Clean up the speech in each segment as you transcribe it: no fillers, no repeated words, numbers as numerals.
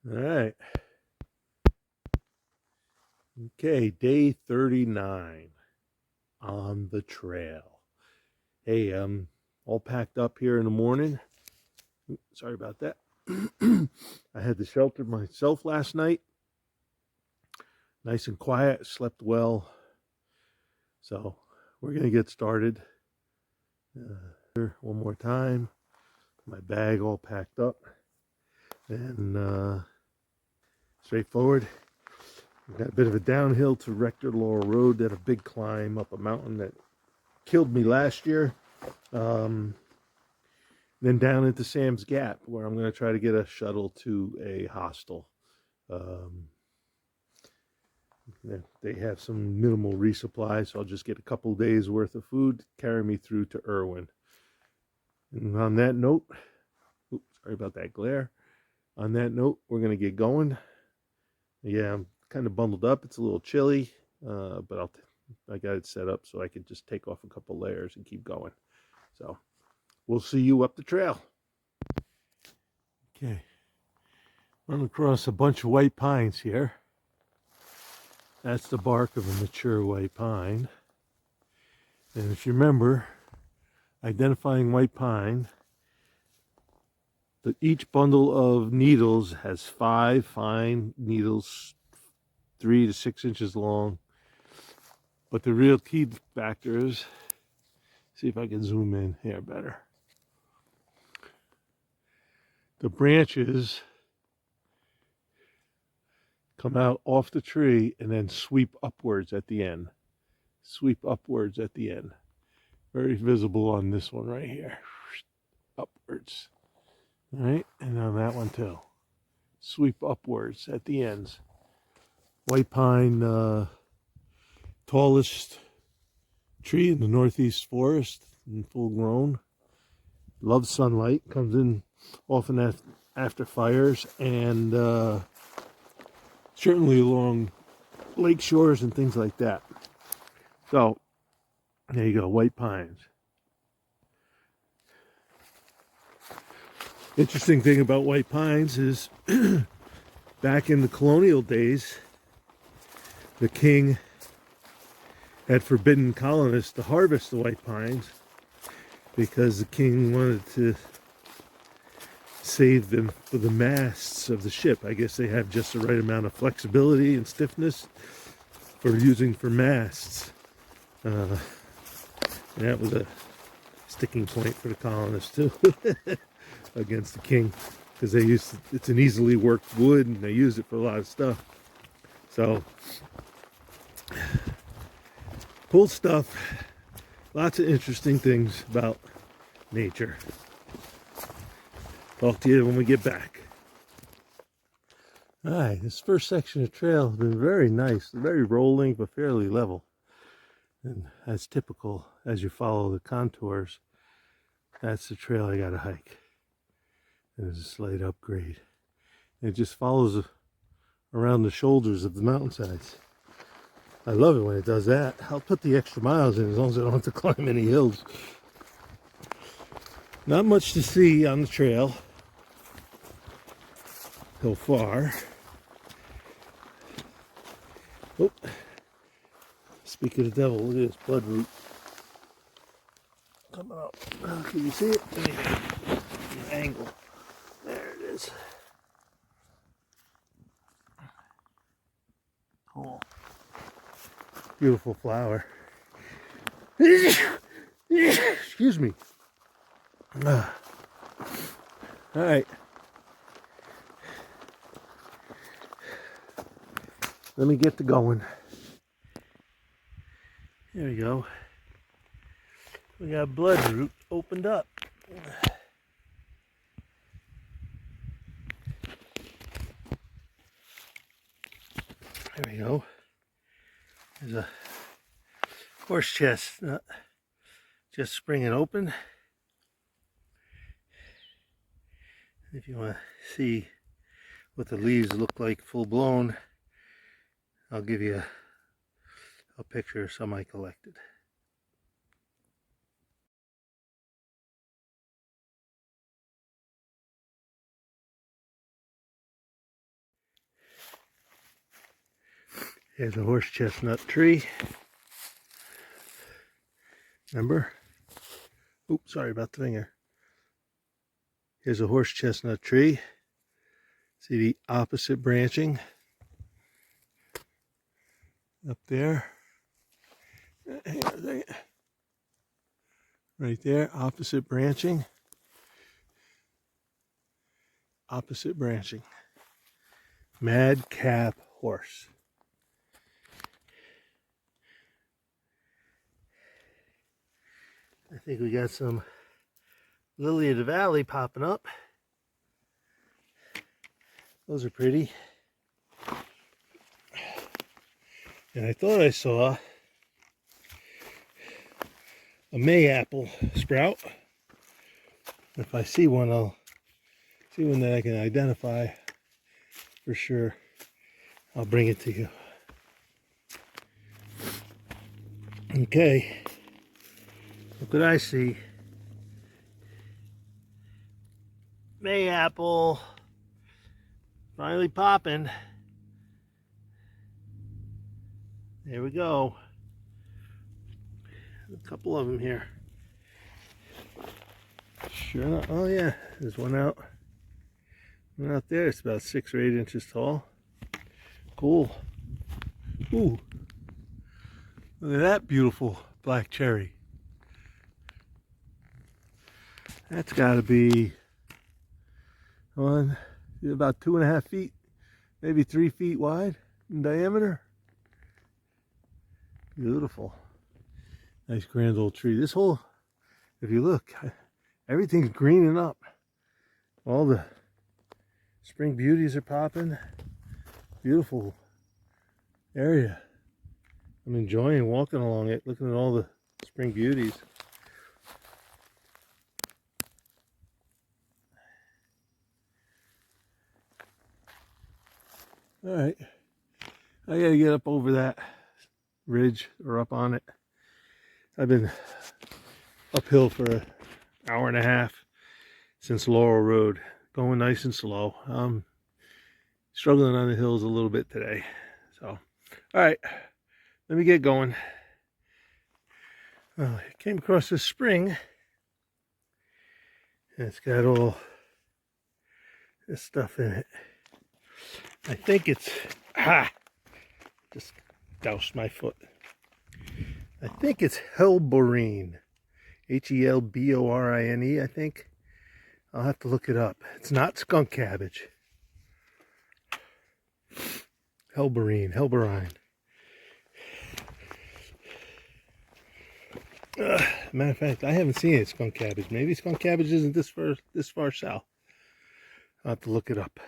All right. Okay, day 39 on the trail. Hey, all packed up here in the morning. Sorry about that. I had the shelter myself last night. Nice and quiet, slept well. So we're going to get started. One more time. My bag all packed up. And straightforward. We've got a bit of a downhill to Rector Laurel Road, then a big climb up a mountain that killed me last year. Then down into Sam's Gap, where I'm going to try to get a shuttle to a hostel. They have some minimal resupply, so I'll just get a couple days worth of food, carry me through to Irwin. And on that note, oops, sorry about that glare. On that note, we're going to get going. Yeah, I'm kind of bundled up. It's a little chilly, but I got it set up so I can just take off a couple layers and keep going. So we'll see you up the trail. Okay, run across a bunch of white pines here. That's the bark of a mature white pine. And if you remember, identifying white pine, each bundle of needles has 5 fine needles, 3 to 6 inches long. But the real key factor is, see if I can zoom in here better. The branches come out off the tree and then sweep upwards at the end. Sweep upwards at the end. Very visible on this one right here. Upwards. All right, and on that one too. Sweep upwards at the ends. White pine, tallest tree in the northeast forest, and full grown. Loves sunlight, comes in often after fires, and certainly along lake shores and things like that. So there you go, white pines. Interesting thing about white pines is back in the colonial days, the king had forbidden colonists to harvest the white pines because the king wanted to save them for the masts of the ship. I guess they have just the right amount of flexibility and stiffness for using for masts. And that was a sticking point for the colonists too. Against the king, because it's an easily worked wood and they use it for a lot of stuff. So cool stuff. Lots of interesting things about nature. Talk to you when we get back. All right, this first section of trail has been very nice, very rolling but fairly level, and as typical as you follow the contours, that's the trail I gotta hike. There's a slight upgrade. It just follows around the shoulders of the mountainsides. I love it when it does that. I'll put the extra miles in as long as I don't have to climb any hills. Not much to see on the trail so far. Oh, speak of the devil, look at this bloodroot coming up. Can you see it? Let me get an angle. There it is. Cool. Beautiful flower. Excuse me. All right. Let me get to going. There we go. We got bloodroot opened up. There we go. There's a horse chestnut just springing open. If you want to see what the leaves look like full blown, I'll give you a picture of some I collected. Here's a horse chestnut tree. Remember? Oops, sorry about the finger. Here's a horse chestnut tree. See the opposite branching up there. Hang on a second. Right there, opposite branching. Opposite branching. Madcap horse. I think we got some lily of the valley popping up. Those are pretty. And I thought I saw a mayapple sprout. If I see one, I'll see one that I can identify for sure. I'll bring it to you. Okay. What could I see? Mayapple. Finally popping. There we go. A couple of them here. Sure enough. Oh yeah, there's one out. One out there. It's about 6 or 8 inches tall. Cool. Ooh. Look at that beautiful black cherry. That's got to be about 2.5 feet, maybe 3 feet wide in diameter. Beautiful. Nice grand old tree. This whole, if you look, everything's greening up. All the spring beauties are popping. Beautiful area. I'm enjoying walking along it, looking at all the spring beauties. All right, I gotta get up over that ridge or up on it. I've been uphill for an hour and a half since Laurel Road, going nice and slow. Struggling on the hills a little bit today. So, all right, let me get going. I came across this spring, and it's got all this stuff in it. I think it's, just doused my foot. I think it's Helborine, Helborine, I think. I'll have to look it up. It's not skunk cabbage. Helborine. Matter of fact, I haven't seen it, skunk cabbage. Maybe skunk cabbage isn't this far south. I'll have to look it up.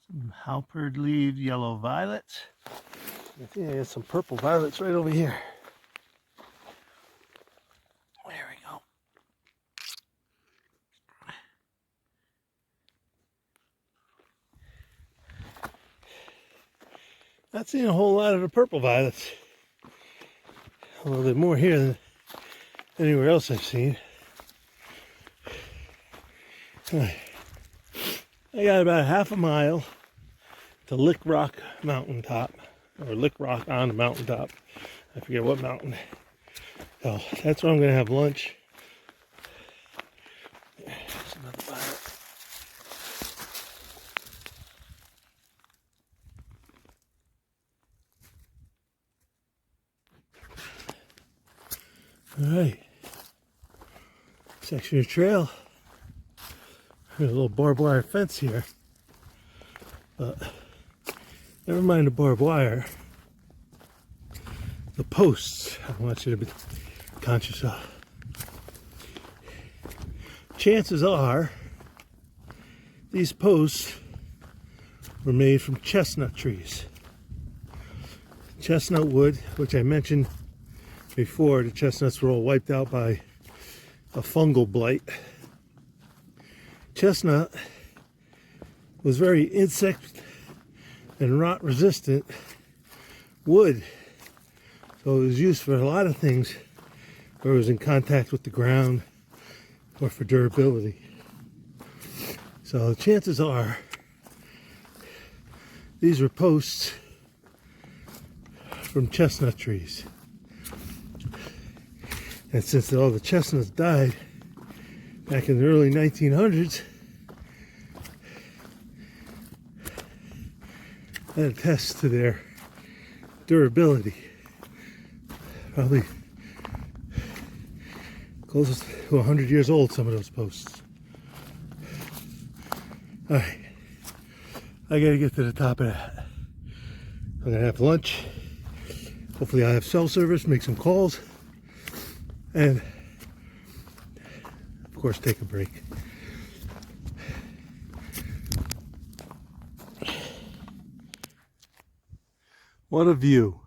Some halberd-leaved yellow violets. I think I got some purple violets right over here. There we go. Not seeing a whole lot of the purple violets. Although there's more here than anywhere else I've seen. I got about half a mile to Lick Rock Mountaintop, or Lick Rock on the mountaintop. I forget what mountain. So that's where I'm going to have lunch. There's another violet. All right. Section of trail. There's a little barbed wire fence here, but never mind the barbed wire. The posts, I want you to be conscious of. Chances are these posts were made from chestnut trees. Chestnut wood, which I mentioned before, the chestnuts were all wiped out by a fungal blight. Chestnut was very insect and rot resistant wood, so it was used for a lot of things where it was in contact with the ground or for durability. So chances are These were posts from chestnut trees. And since all the chestnuts died back in the early 1900s, that attests to their durability. Probably close to 100 years old, some of those posts. Alright, I gotta get to the top of that. I'm gonna have lunch. Hopefully I'll have cell service, make some calls, and of course take a break. What a view.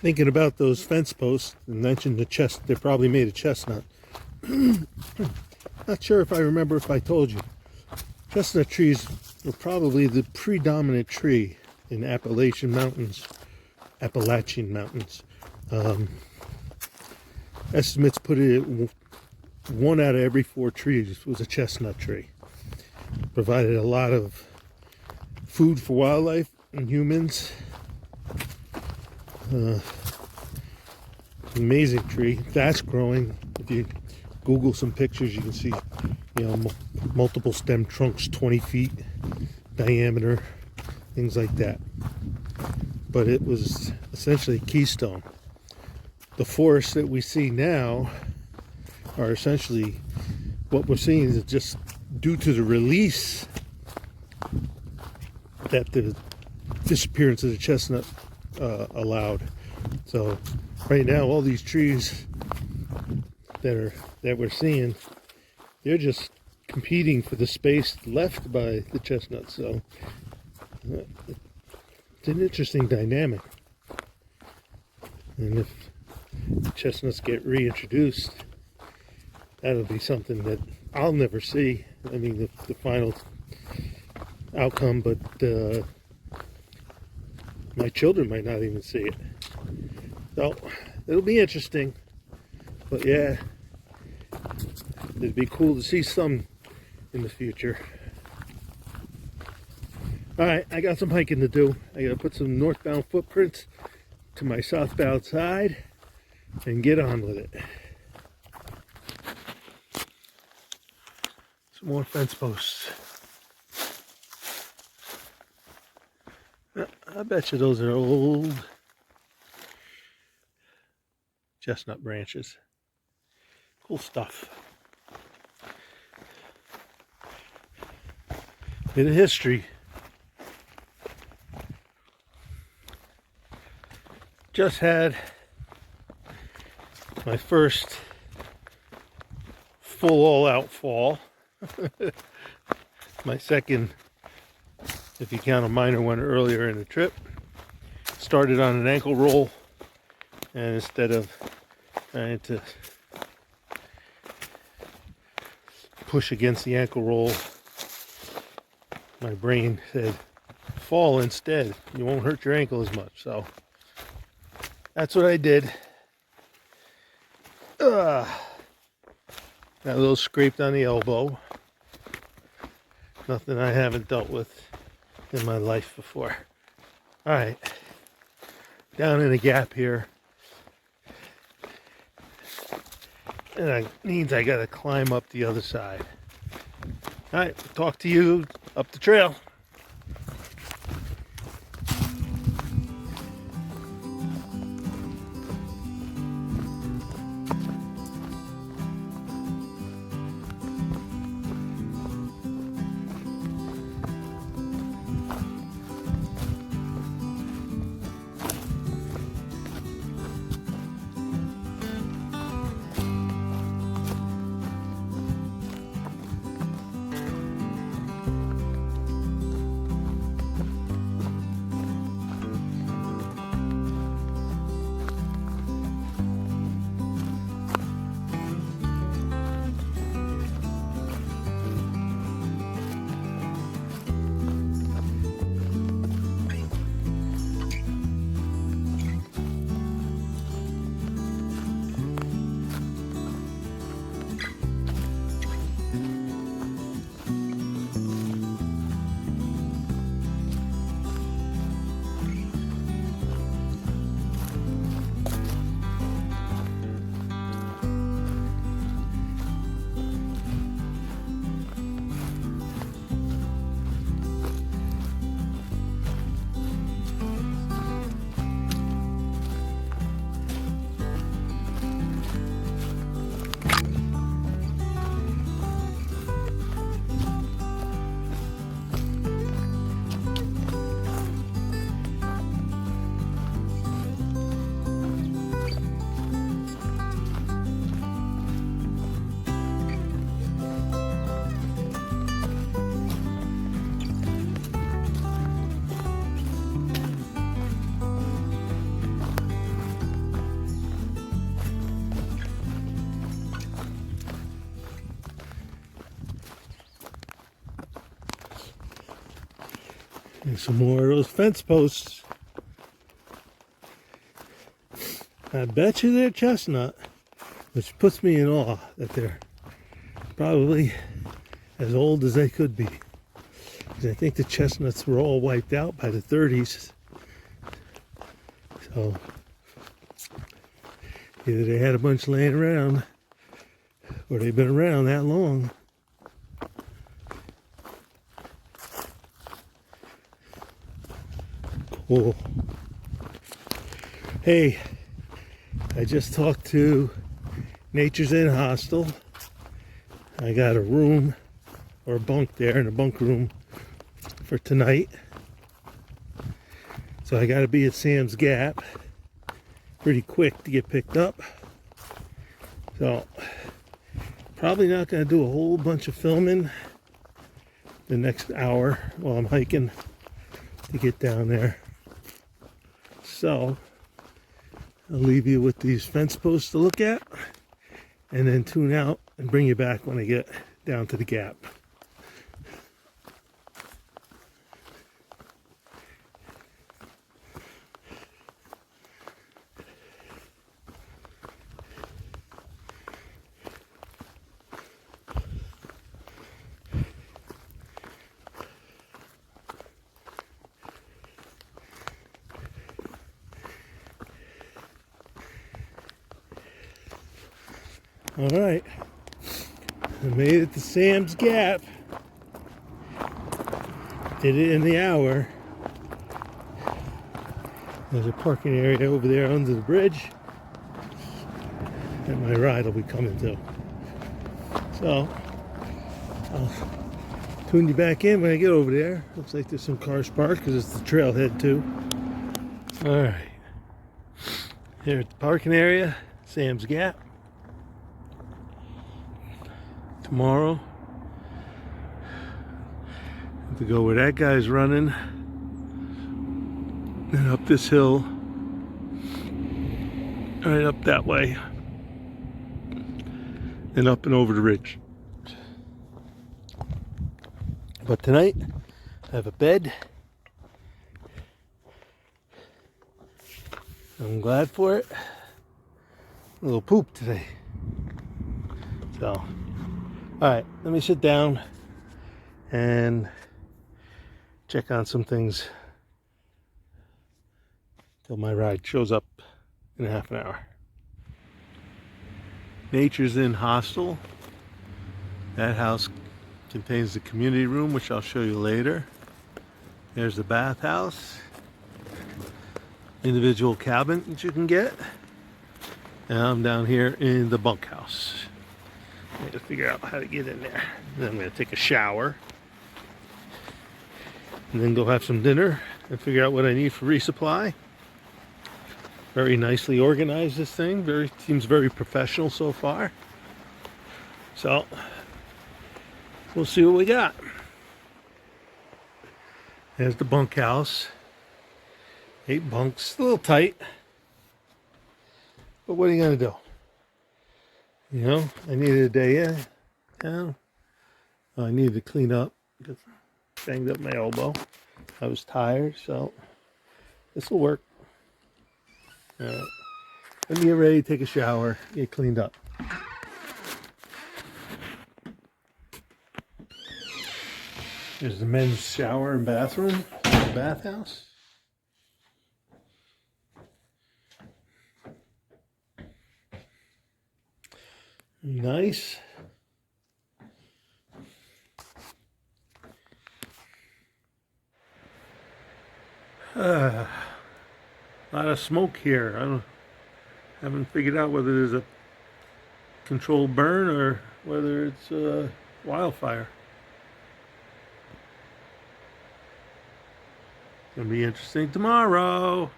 Thinking about those fence posts and mentioned they're probably made of chestnut. Not sure if I remember if I told you. Chestnut trees were probably the predominant tree in Appalachian Mountains. Estimates put it at 1 out of every 4 trees was a chestnut tree. Provided a lot of food for wildlife and humans. Amazing tree, fast growing. If you Google some pictures, you can see, multiple stem trunks, 20 feet diameter, things like that. But it was essentially keystone. The forests that we see now are essentially, what we're seeing is just due to the release that the disappearance of the chestnut allowed. So right now, all these trees that we're seeing, they're just competing for the space left by the chestnut. So it's an interesting dynamic. And if chestnuts get reintroduced, that'll be something that I'll never see. I mean, the final outcome, but my children might not even see it. So it'll be interesting. But yeah, it'd be cool to see some in the future. Alright, I got some hiking to do. I gotta put some northbound footprints to my southbound side and get on with it. Some more fence posts. I bet you those are old chestnut branches. Cool stuff. Bit of history. Just had my first full all-out fall. My second, if you count a minor one earlier in the trip. Started on an ankle roll, and instead of trying to push against the ankle roll, my brain said, fall instead. You won't hurt your ankle as much. So that's what I did. Got a little scraped on the elbow. Nothing I haven't dealt with in my life before. Alright. Down in a gap here. And that means I gotta climb up the other side. Alright, talk to you up the trail. And some more of those fence posts. I bet you they're chestnut, which puts me in awe that they're probably as old as they could be. Because I think the chestnuts were all wiped out by the 30s. So either they had a bunch laying around or they've been around that long. Cool. Hey, I just talked to Nature's Inn Hostel. I got a room or a bunk there in a bunk room for tonight. So I got to be at Sam's Gap pretty quick to get picked up. So probably not going to do a whole bunch of filming the next hour while I'm hiking to get down there. So I'll leave you with these fence posts to look at and then tune out and bring you back when I get down to the gap. All right, I made it to Sam's Gap. Did it in the hour. There's a parking area over there under the bridge that my ride will be coming to. So I'll tune you back in when I get over there. Looks like there's some cars parked because it's the trailhead too. All right, here at the parking area, Sam's Gap. Tomorrow, I have to go where that guy's running and up this hill, right up that way, and up and over the ridge. But tonight, I have a bed. I'm glad for it. A little poop today. So. Alright, let me sit down and check on some things till my ride shows up in a half an hour. Nature's Inn Hostel. That house contains the community room, which I'll show you later. There's the bathhouse. Individual cabin that you can get. And I'm down here in the bunkhouse. I got to figure out how to get in there. Then I'm going to take a shower. And then go have some dinner and figure out what I need for resupply. Very nicely organized, this thing. Seems very professional so far. So, we'll see what we got. There's the bunkhouse. 8 bunks. A little tight. But what are you going to do? You know, I needed a day in town. I needed to clean up because I banged up my elbow. I was tired, so this will work. All right. Let me get ready, take a shower, get cleaned up. There's the men's shower and bathroom, the bathhouse. Nice. A lot of smoke here. Haven't figured out whether there's a controlled burn or whether it's a wildfire. It's gonna be interesting tomorrow.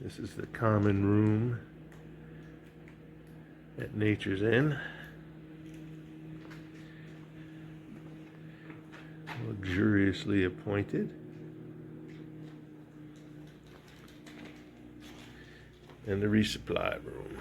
This is the common room at Nature's Inn. Luxuriously appointed. And the resupply room.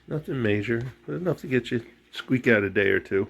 Nothing major, but enough to get you squeak out a day or two.